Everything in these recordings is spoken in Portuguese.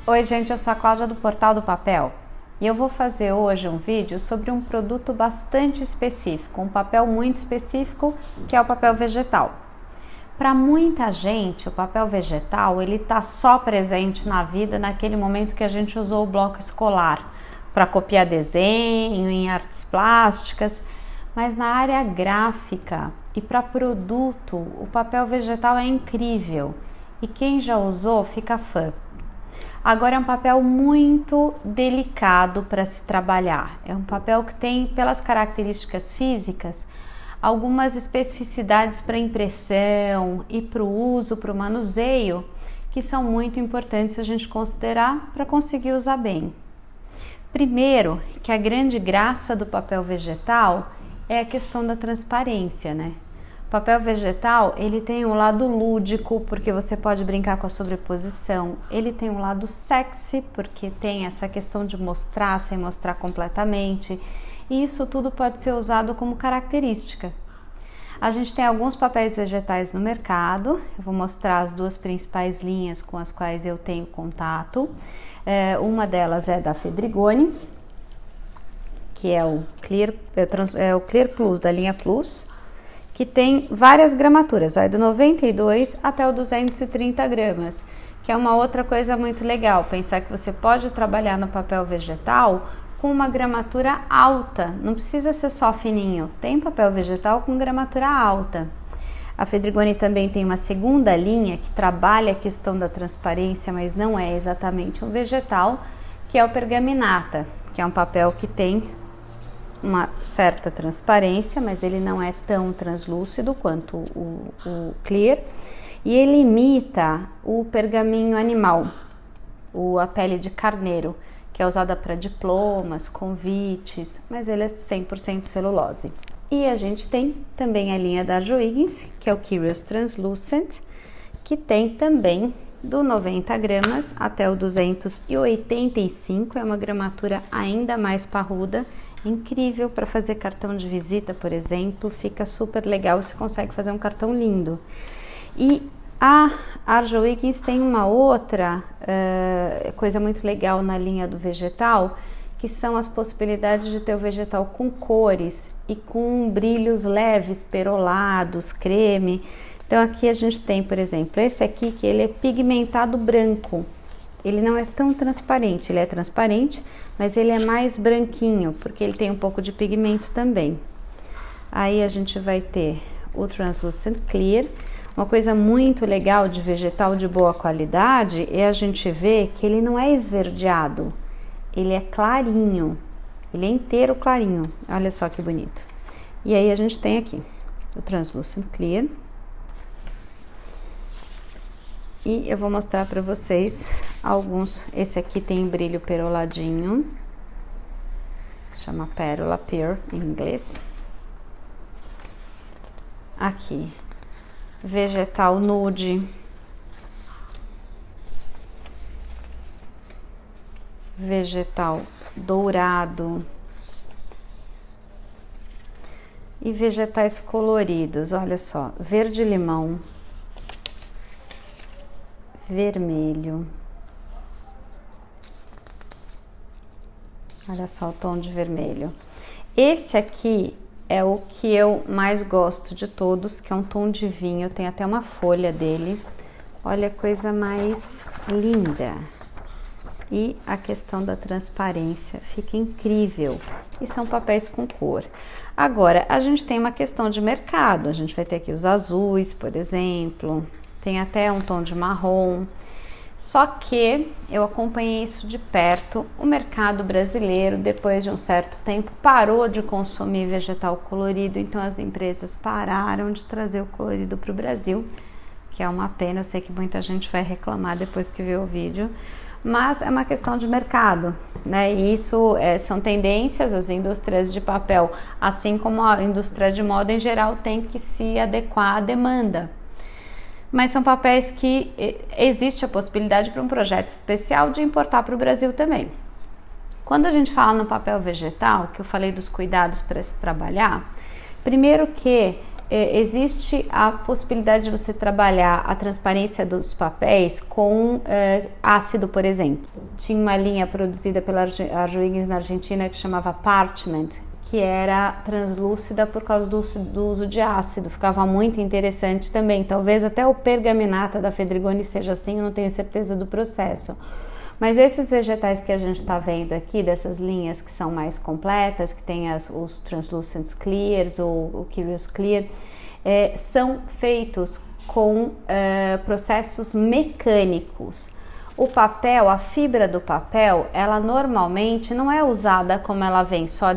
Oi gente, eu sou a Cláudia do Portal do Papel e eu vou fazer hoje um vídeo sobre um produto bastante específico, um papel muito específico, que é o papel vegetal. Para muita gente, o papel vegetal ele está só presente na vida naquele momento que a gente usou o bloco escolar para copiar desenho, em artes plásticas, mas na área gráfica e para produto, o papel vegetal é incrível e quem já usou fica fã. Agora é um papel muito delicado para se trabalhar. É um papel que tem, pelas características físicas, algumas especificidades para impressão e para o uso, para o manuseio, que são muito importantes a gente considerar para conseguir usar bem. Primeiro, que a grande graça do papel vegetal é a questão da transparência, né? O papel vegetal, ele tem um lado lúdico, porque você pode brincar com a sobreposição. Ele tem um lado sexy, porque tem essa questão de mostrar sem mostrar completamente. E isso tudo pode ser usado como característica. A gente tem alguns papéis vegetais no mercado. Eu vou mostrar as duas principais linhas com as quais eu tenho contato. Uma delas é da Fedrigoni, que é o Clear Plus, da linha Plus, que tem várias gramaturas, vai do 92 até o 230 gramas, que é uma outra coisa muito legal, pensar que você pode trabalhar no papel vegetal com uma gramatura alta, não precisa ser só fininho, tem papel vegetal com gramatura alta. A Fedrigoni também tem uma segunda linha que trabalha a questão da transparência, mas não é exatamente um vegetal, que é o Pergaminata, que é um papel que tem uma certa transparência, mas ele não é tão translúcido quanto o Clear, e ele imita o pergaminho animal, a pele de carneiro, que é usada para diplomas, convites, mas ele é 100% celulose. E a gente tem também a linha da Arjowiggins, que é o Curious Translucent, que tem também do 90 gramas até o 285, é uma gramatura ainda mais parruda, incrível para fazer cartão de visita, por exemplo, fica super legal, você consegue fazer um cartão lindo. E a Arjowiggins tem uma outra coisa muito legal na linha do vegetal, que são as possibilidades de ter o vegetal com cores e com brilhos leves, perolados, creme. Então aqui a gente tem, por exemplo, esse aqui que ele é pigmentado branco. Ele não é tão transparente, ele é transparente, mas ele é mais branquinho, porque ele tem um pouco de pigmento também. Aí a gente vai ter o Translucent Clear. Uma coisa muito legal de vegetal de boa qualidade é a gente ver que ele não é esverdeado, ele é clarinho, ele é inteiro clarinho. Olha só que bonito. E aí a gente tem aqui o Translucent Clear. E eu vou mostrar para vocês alguns. Esse aqui tem brilho peroladinho, chama Pérola, Pear em inglês. Aqui, vegetal nude, vegetal dourado e vegetais coloridos. Olha só, verde limão, vermelho, olha só o tom de vermelho. Esse aqui é o que eu mais gosto de todos, que é um tom de vinho, tem até uma folha dele, olha a coisa mais linda. E a questão da transparência fica incrível, e são papéis com cor. Agora, a gente tem uma questão de mercado, a gente vai ter aqui os azuis, por exemplo, tem até um tom de marrom, só que eu acompanhei isso de perto. O mercado brasileiro, depois de um certo tempo, parou de consumir vegetal colorido, então as empresas pararam de trazer o colorido para o Brasil, que é uma pena, eu sei que muita gente vai reclamar depois que vê o vídeo, mas é uma questão de mercado, né? E isso são tendências, as indústrias de papel, assim como a indústria de moda em geral, tem que se adequar à demanda. Mas são papéis que existe a possibilidade para um projeto especial de importar para o Brasil também. Quando a gente fala no papel vegetal, que eu falei dos cuidados para se trabalhar, primeiro que existe a possibilidade de você trabalhar a transparência dos papéis com ácido, por exemplo. Tinha uma linha produzida pela Arjowiggins na Argentina que chamava Parchment, que era translúcida por causa do uso de ácido, ficava muito interessante também. Talvez até o Pergaminata da Fedrigoni seja assim, eu não tenho certeza do processo. Mas esses vegetais que a gente está vendo aqui, dessas linhas que são mais completas, que tem os Translucent Clears ou o Curious Clear, são feitos com processos mecânicos. O papel, a fibra do papel, ela normalmente não é usada como ela vem, só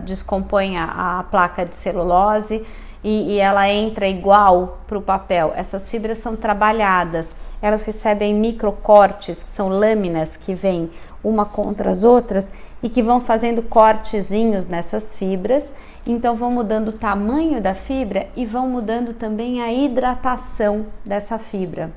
descompõe a placa de celulose e ela entra igual para o papel. Essas fibras são trabalhadas, elas recebem microcortes, que são lâminas que vêm uma contra as outras e que vão fazendo cortezinhos nessas fibras, então vão mudando o tamanho da fibra e vão mudando também a hidratação dessa fibra.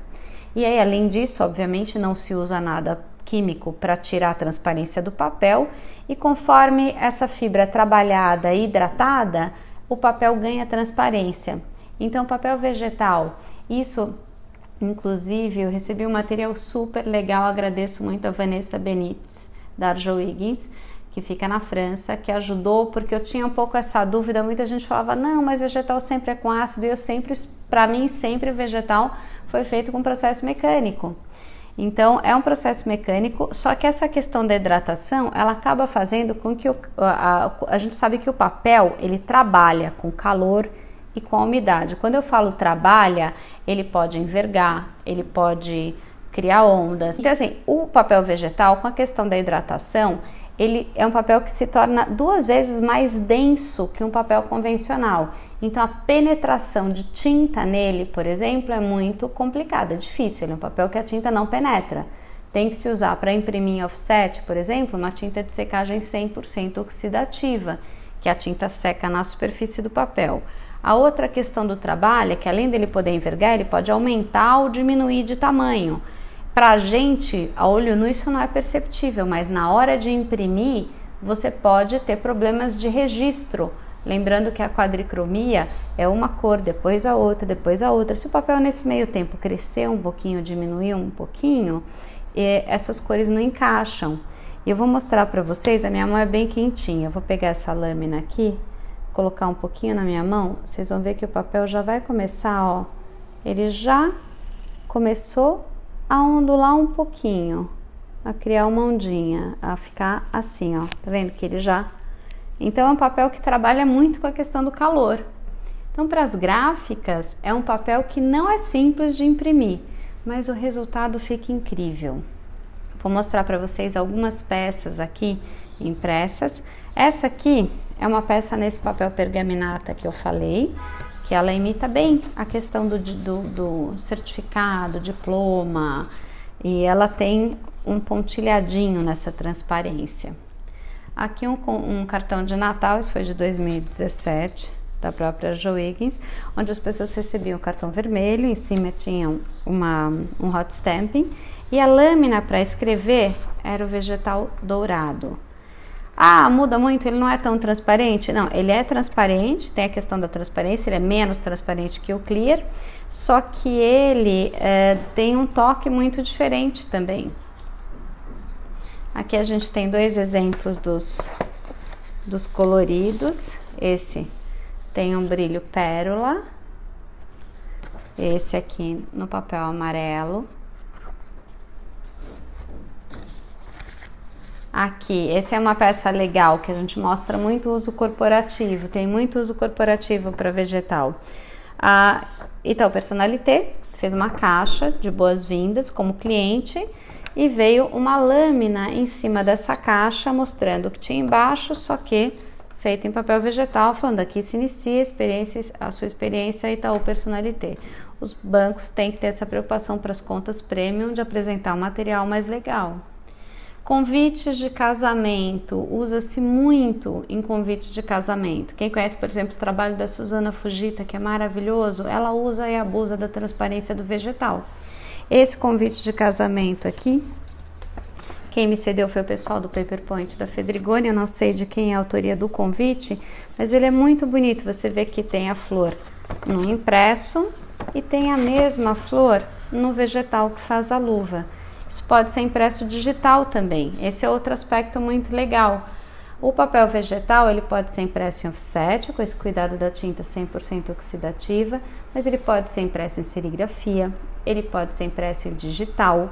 E aí, além disso, obviamente não se usa nada químico para tirar a transparência do papel, e conforme essa fibra é trabalhada e hidratada, o papel ganha transparência. Então, papel vegetal, isso, inclusive, eu recebi um material super legal, agradeço muito a Vanessa Benítez, da Arjowiggins, que fica na França, que ajudou, porque eu tinha um pouco essa dúvida, muita gente falava, não, mas vegetal sempre é com ácido, e eu sempre, para mim, sempre vegetal foi feito com processo mecânico. Então, é um processo mecânico, só que essa questão da hidratação, ela acaba fazendo com que a gente sabe que o papel, ele trabalha com calor e com a umidade. Quando eu falo trabalha, ele pode envergar, ele pode criar ondas. Então, assim, o papel vegetal, com a questão da hidratação, ele é um papel que se torna 2 vezes mais denso que um papel convencional. Então, a penetração de tinta nele, por exemplo, é muito complicada, é difícil. Ele é um papel que a tinta não penetra. Tem que se usar para imprimir em offset, por exemplo, uma tinta de secagem 100% oxidativa, que a tinta seca na superfície do papel. A outra questão do trabalho é que, além dele poder envergar, ele pode aumentar ou diminuir de tamanho. Para a gente, a olho nu, isso não é perceptível, mas na hora de imprimir, você pode ter problemas de registro. Lembrando que a quadricromia é uma cor, depois a outra, depois a outra. Se o papel nesse meio tempo crescer um pouquinho, diminuir um pouquinho, essas cores não encaixam. E eu vou mostrar para vocês, a minha mão é bem quentinha. Eu vou pegar essa lâmina aqui, colocar um pouquinho na minha mão, vocês vão ver que o papel já vai começar, ó. Ele já começou a ondular um pouquinho, a criar uma ondinha, a ficar assim, ó. Tá vendo que ele já... Então, é um papel que trabalha muito com a questão do calor. Então, para as gráficas, é um papel que não é simples de imprimir, mas o resultado fica incrível. Vou mostrar para vocês algumas peças aqui impressas. Essa aqui é uma peça nesse papel pergaminata que eu falei, que ela imita bem a questão do certificado, diploma, e ela tem um pontilhadinho nessa transparência. Aqui um cartão de Natal, isso foi de 2017, da própria Arjowiggins, onde as pessoas recebiam o cartão vermelho, em cima tinham um hot stamping, e a lâmina para escrever era o vegetal dourado. Ah, muda muito, ele não é tão transparente? Não, ele é transparente, tem a questão da transparência, ele é menos transparente que o clear, só que ele tem um toque muito diferente também. Aqui a gente tem 2 exemplos dos coloridos. Esse tem um brilho pérola, esse aqui no papel amarelo. Aqui, essa é uma peça legal que a gente mostra muito uso corporativo, tem muito uso corporativo para vegetal. A Itaú Personalité fez uma caixa de boas-vindas como cliente e veio uma lâmina em cima dessa caixa mostrando o que tinha embaixo, só que feito em papel vegetal, falando aqui se inicia a sua experiência Itaú Personalité. Os bancos têm que ter essa preocupação para as contas premium de apresentar um material mais legal. Convites de casamento, usa-se muito em convites de casamento. Quem conhece, por exemplo, o trabalho da Suzana Fujita, que é maravilhoso, ela usa e abusa da transparência do vegetal. Esse convite de casamento aqui, Quem me cedeu foi o pessoal do Paperpoint da Fedrigoni, eu não sei de quem é a autoria do convite, mas ele é muito bonito. Você vê que tem a flor no impresso e tem a mesma flor no vegetal que faz a luva. Isso pode ser impresso digital também, esse é outro aspecto muito legal. O papel vegetal ele pode ser impresso em offset, com esse cuidado da tinta 100% oxidativa, mas ele pode ser impresso em serigrafia, ele pode ser impresso em digital.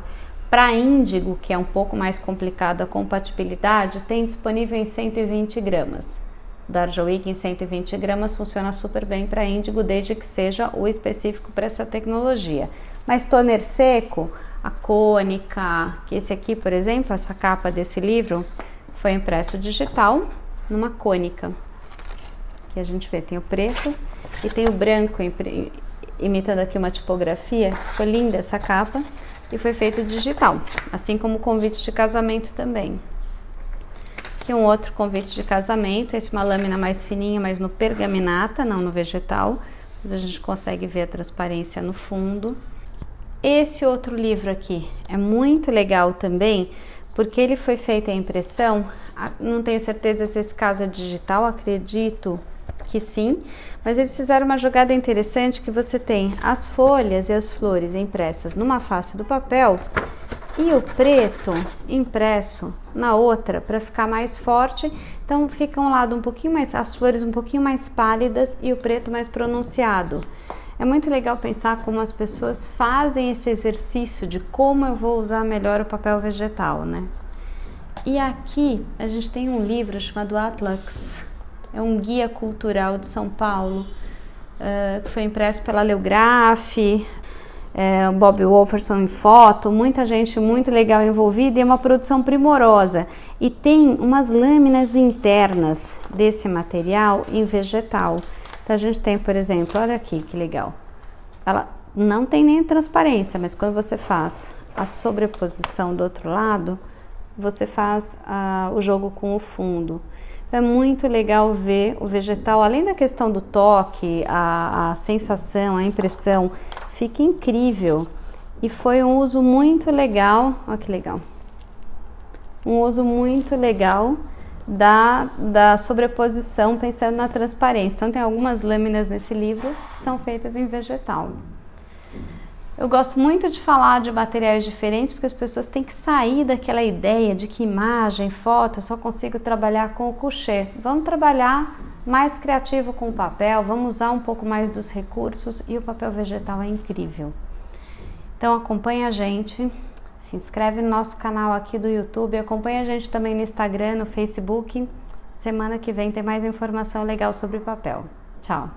Para índigo, que é um pouco mais complicado a compatibilidade, tem disponível em 120 gramas. O Darjowick em 120 gramas funciona super bem para índigo, desde que seja o específico para essa tecnologia. Mas toner seco, a cônica, que esse aqui, por exemplo, essa capa desse livro, foi impresso digital numa cônica. Aqui a gente vê, tem o preto e tem o branco, imitando aqui uma tipografia. Ficou linda essa capa. E foi feito digital, assim como o convite de casamento também. Aqui um outro convite de casamento, esse é uma lâmina mais fininha, mas no pergaminata, não no vegetal. Mas a gente consegue ver a transparência no fundo. Esse outro livro aqui é muito legal também, porque ele foi feito a impressão, não tenho certeza se esse caso é digital, acredito que sim, mas eles fizeram uma jogada interessante que você tem as folhas e as flores impressas numa face do papel e o preto impresso na outra para ficar mais forte. Então fica um lado um pouquinho mais, as flores um pouquinho mais pálidas e o preto mais pronunciado. É muito legal pensar como as pessoas fazem esse exercício de como eu vou usar melhor o papel vegetal, né? E aqui a gente tem um livro chamado Atlas. É um guia cultural de São Paulo, que foi impresso pela Leograph, Bob Wolferson em foto, muita gente muito legal envolvida e é uma produção primorosa. E tem umas lâminas internas desse material em vegetal. Então a gente tem, por exemplo, olha aqui que legal. Ela não tem nem transparência, mas quando você faz a sobreposição do outro lado, você faz o jogo com o fundo. É muito legal ver o vegetal, além da questão do toque, a sensação, a impressão, fica incrível. E foi um uso muito legal, olha que legal, um uso muito legal da sobreposição, pensando na transparência. Então tem algumas lâminas nesse livro que são feitas em vegetal. Eu gosto muito de falar de materiais diferentes porque as pessoas têm que sair daquela ideia de que imagem, foto, eu só consigo trabalhar com o couché. Vamos trabalhar mais criativo com o papel, vamos usar um pouco mais dos recursos e o papel vegetal é incrível. Então acompanha a gente, se inscreve no nosso canal aqui do YouTube, acompanha a gente também no Instagram, no Facebook. Semana que vem tem mais informação legal sobre papel. Tchau!